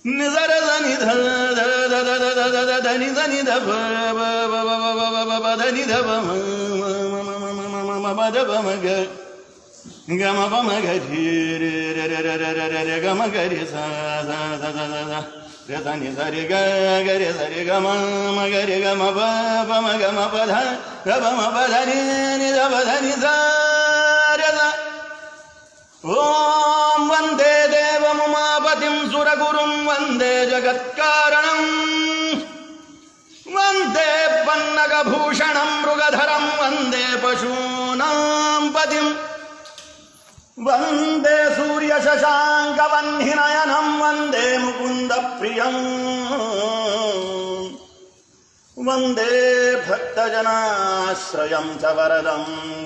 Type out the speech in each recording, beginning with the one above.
निजर धनि ध धनि धनि ध धनि ध ग गम पम गरि रे गम गरि सा सा सा सा सा रे धनि सरि ग गरि सरि गम गरि गम प म गम प ध ग म प धनि नि ध प धनि सा रे सा ओम वंदे देवमुमापतिं सुरगुरुं वंदे जगत्कारणं वंदे पन्नगभूषणं मृगधरं वंदे पशूनां पतिं वंदे सूर्यशशाङ्कवह्निनयनं वंदे मुकुन्दप्रियं वंदे भक्तजनाश्रयं च वरदं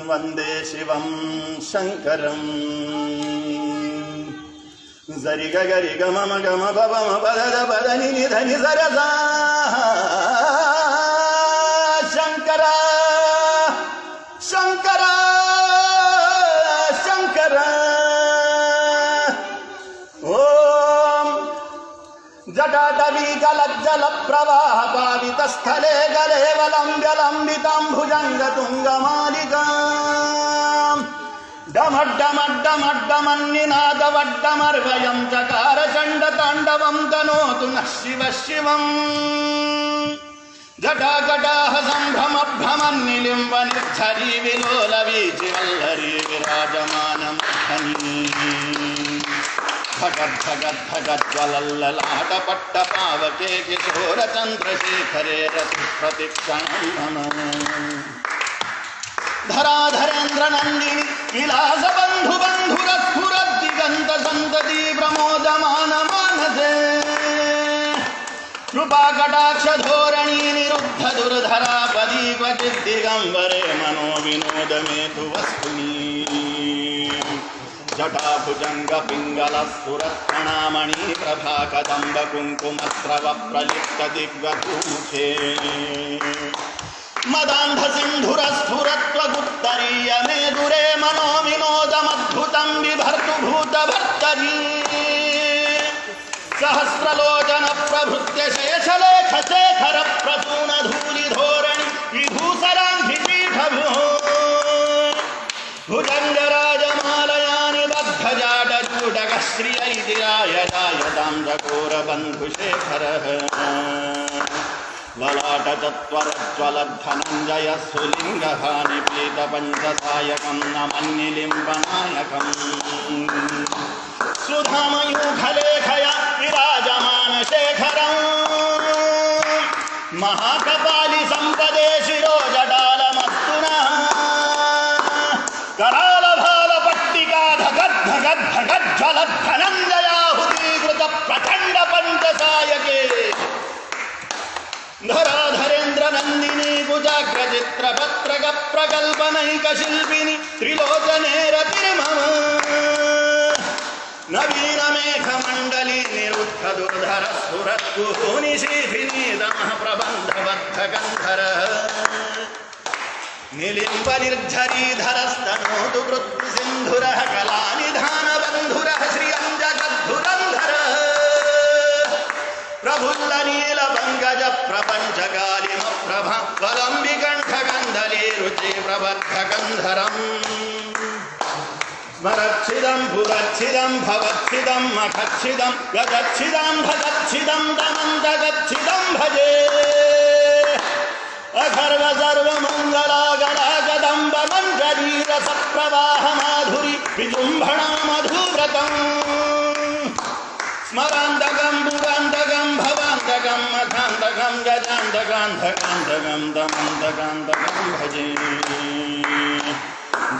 वंदे शिवं शङ्करं जरि गरि गम गम पम पद पद नि धनि सरसा शंकर शंकर शंकर ओम जटाटवी गलज्जल प्रवाह पावित स्थले गले वलंब्य लंबितांभुजंग तुंगमालिका डमड्डमड्डमड्डमन्निनादवड्डमर्वयं चकार चण्डताण्डवं तनोतु नः शिवः शिवम् जटाकटाह सम्भ्रमभ्रमन्निलिम्ब निर्झरी विलोलवीचिवल्लरी विराजमानमखनी भगद्भगद्भगज्ज्वलल्ललाटपट्टपावके किशोरचन्द्रशेखरे रतिप्रतिक्षणं मम धराधरेन्द्र नंदिनी विलास बंधु बंधुरस्फुरद् दिगंत संतति प्रमोदमान मानसे कृपा कटाक्ष धोरणी निरुद्ध दुर्धरा पदी क्वचित् दिगंबरे मनो विनोद मेतु वस्तुनि जटा भुजंग पिंगल स्फुरत्कणामणि प्रभा कदंब कुंकुमस्रव प्रलिप्त दिग्वधूमुखे मदांध सिंधुर स्फुरत्वगुत्तरीय मेदुरे मनो विनोदमद्भुतं बिभर्तु भूत भर्तरी सहस्रलोचन प्रभृत्य शेषलेख शेखर प्रसून धूलि धोरणि विभूसराङ्घ्रिपीठभो भुजङ्गराजमालयानि बद्धजाडचूडक श्रियैतिरायदायतां चकोरबन्धुशेखरः ललाटचत्वरज्ज्वलद्धनञ्जय सुलिङ्गहानि पीतपञ्चसायकं नमन्निलिम्बनायकम् सुधामयूखलेखया विराजमानशेखरम् महाकपालि सम्पदे शिरोजटालमस्तुनः करालभालपट्टिका धगद्धगद्धगज्ज्वलद्धनञ्जयाहुतीकृत प्रचण्डपञ्चसायके धराधरेन्द्र नंदिनी कुजाग्रचित्र पत्रक प्रकल्पनैक शिल्पिनी त्रिलोचने रतिर्मम नवीन मेघ मंडली निरुद्ध दुर्धर स्फुरत्कुहूनि शीथिनी दमः प्रबन्धबद्ध गन्धर निलिम्ब निर्झरीधरस्तनोतु कृत्ति सिन्धुरः कलानिधान बन्धुरः श्रियं जगद्धुरन्धर प्रफुल्ल नील पंकज प्रपंच कालिम प्रभा वलंबिकंठ गंधली रुचि प्रबद्ध गंधरम स्मरच्छिदं पुरच्छिदं भवच्छिदं मखच्छिदं गगच्छिदं भगच्छिदं दमन्तगच्छिदं भजे अखर्व सर्वमङ्गलागलागदम्ब मञ्जरी रसप्रवाह माधुरी विजृम्भणा मधुव्रतम् स्मरान्तकं पुरान्तकं भवान्तकं मखान्तकं गजान्तकान्तकान्तकं दमन्तकान्तकं भजे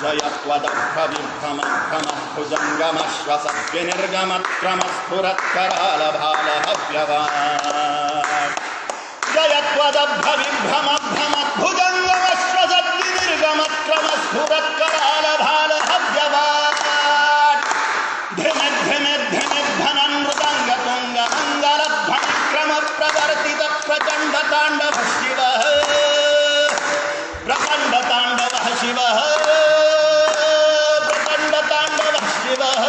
जयत्वदभ्रविभ्रमभ्रमस्फुरत्करालभालहव्यवान् जयत्वदभ्रविभ्रमभ्रमद्भुजङ्गमश्वसद्विनिर्गमक्रमस्फुरत्करालभालहव्यवान् धिमिद्धमिद्धमिद्धनन्मृदङ्गतुङ्गमङ्गलध्वनिक्रमप्रवर्तित प्रचण्डताण्डवः शिवः प्रचण्डताण्डवः शिवः प्रचण्डताण्डवः शिवः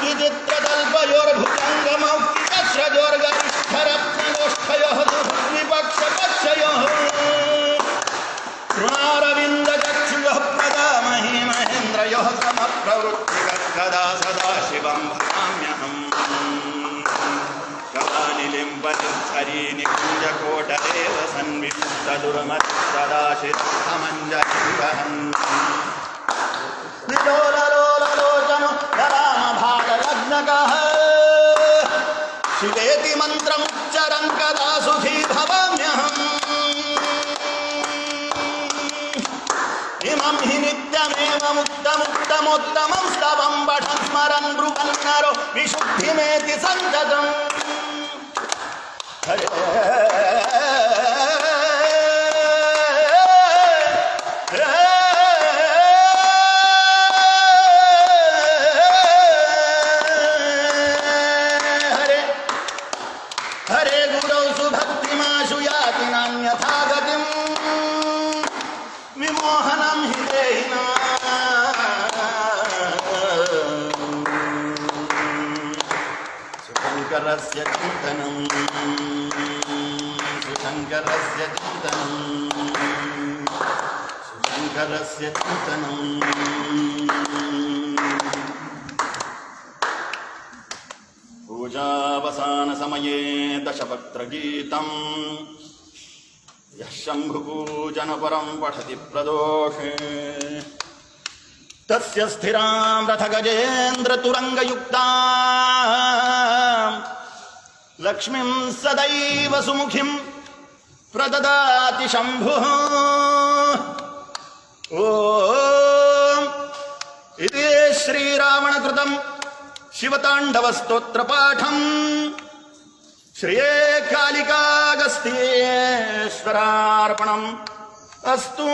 विचित्रतल्पयोर्भुजङ्गमौक्तिकस्रजोर्गरिष्ठरत्नगोष्ठयोः विपक्षपक्षयोः तृणारविन्दचक्षुषः प्रदामहि महेन्द्रयोः समप्रवृत्तिकदा सदाशिवं भजाम्यहम् कलानिलिम्बनिर्झरी निकुञ्जकोटदेव सन्विमुक्तदुर्मत्सदाशिरमञ्जलिङ्गहन् विलोललोललोचनो रामभागलग्नकः शिवेति मन्त्रमुच्चरन् कदा सुखी भवाम्यहम् इमं हि नित्यमेव मुक्तमुत्तमोत्तमं स्तवं पठन् स्मरन् ब्रुवन् नरो विशुद्धिमेति सन्ततम् हरे हरे गुरौ सुभक्तिमाशु याति नान्यथा गतिम् विमोहनं हि देहिना सुशङ्करस्य चिन्तनं सुशङ्करस्य चिन्तनं सुशङ्करस्य चिन्तनं पूजावसानसमये दशवक्त्रगीतम् यः शम्भुपूजनपरं पठति प्रदोषे तस्य स्थिरां रथगजेन्द्रतुरङ्गयुक्तां लक्ष्मीं सदैव सुमुखीं प्रददाति शम्भुः ॐ इति श्रीरावणकृतं शिवताण्डवस्तोत्रपाठम् श्रिये कालिकागस्त्येश्वरार्पणम् अस्तु।